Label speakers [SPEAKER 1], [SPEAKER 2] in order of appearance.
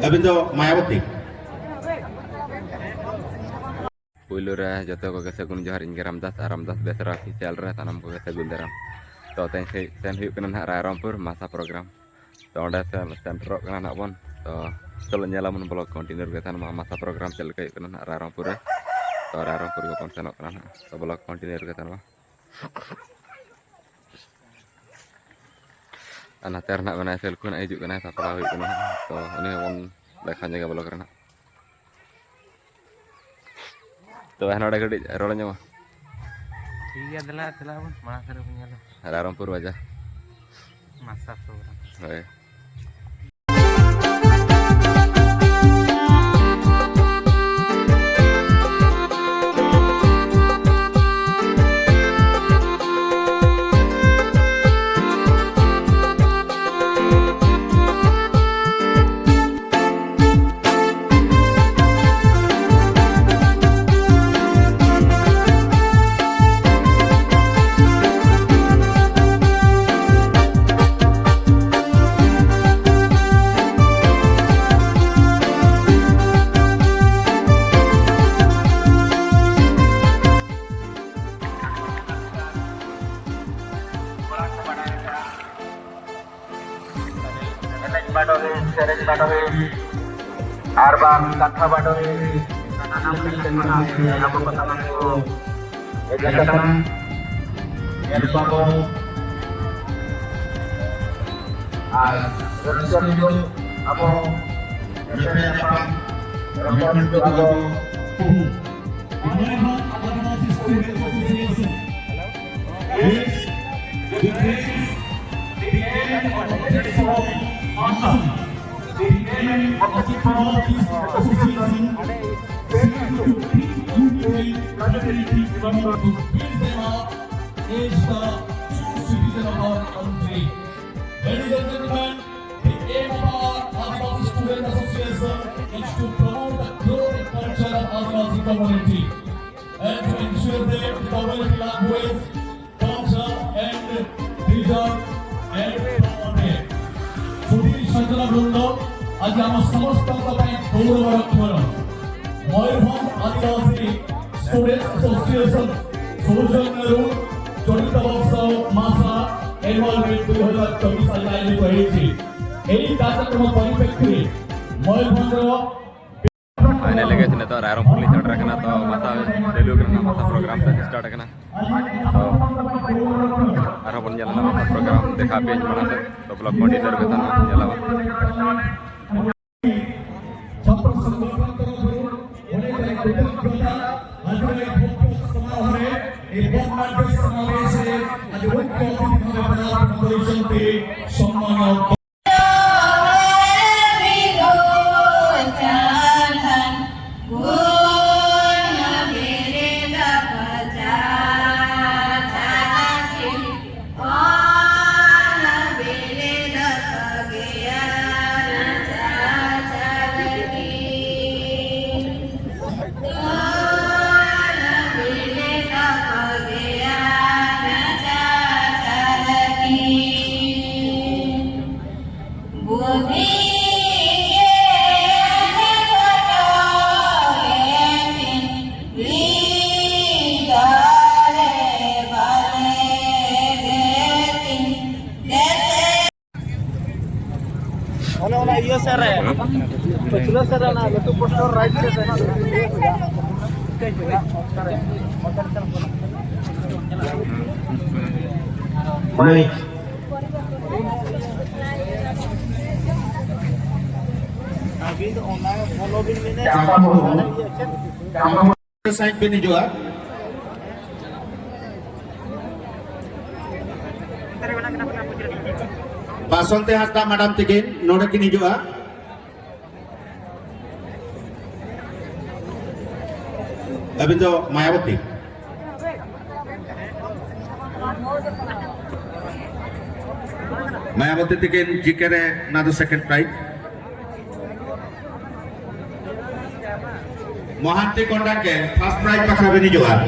[SPEAKER 1] Abindo Mayawati.
[SPEAKER 2] Puluh jatuh ke kesagun johar ingin Ramdas besar ofisial tanam ke kesagun daram. To sen hiup kena rampur masa program. To ada sen rock kena nak pun. To kalau nyala mun blog kontinur ke tanam masa program cel kayak kena rampur. To rampur ke pon senok kena. To blog kontinur ke tanam. Anak ternak kena sel kun aja kena sapala hiup kena. To ini pun lekhannya ke blog kena. तो वह नोड़ा कड़ी रोड़ा ᱧᱟᱢᱟ
[SPEAKER 3] ठीक है दिला दिला बन मां करे पुnya lo
[SPEAKER 2] रामपुर वजह
[SPEAKER 3] masa program
[SPEAKER 2] होय
[SPEAKER 4] Sereng Badowi, Arbang Kata Badowi, Nanam Kristen Badowi, Nama Pertama itu, Ejatan, Erbabo, Rusun itu, Abo, Apa, Rusun itu Abo,
[SPEAKER 5] Ladies and gentlemen, the aim of our Adivasi Student Association is to promote the growth and culture of Adivasi community and to ensure that the community language, culture and preserve and promoted. Sudhir Sanjana Brundo, आज हम समस्त तपाईं गौरव रखियो मयूरभंज आदिवासी students association सौजन्यରୁ ଚଳିତ ବର୍ଷ ମାସ ଏନୁଆଲମେଣ୍ଟ 2024 ଆୟୋଜିତ ହୋଇଛି। ଏହି କାର୍ଯ୍ୟକ୍ରମ ପରିପ୍ରେକ୍ଷୀରେ ମयूरभंजର
[SPEAKER 2] आने लगे थे तो रामपुर ले चढ़ रखना तो मसा डेलू करना मसा प्रोग्राम से स्टार्ट करना तो अरे बन जाना मसा प्रोग्राम देखा पेज बना तो ब्लॉग कंटिन्यू करता ना जला
[SPEAKER 3] ये सर है पिछले सर ना तो पोस्टर राइट से है
[SPEAKER 1] Baik. Said bin juga. Basonte Hasda Madam Tikin, Noda kini juga. Abindo Mayawati. Mayawati Tikin jikere nado second prize. Mohanty Kondaken, first prize bakra bini juga.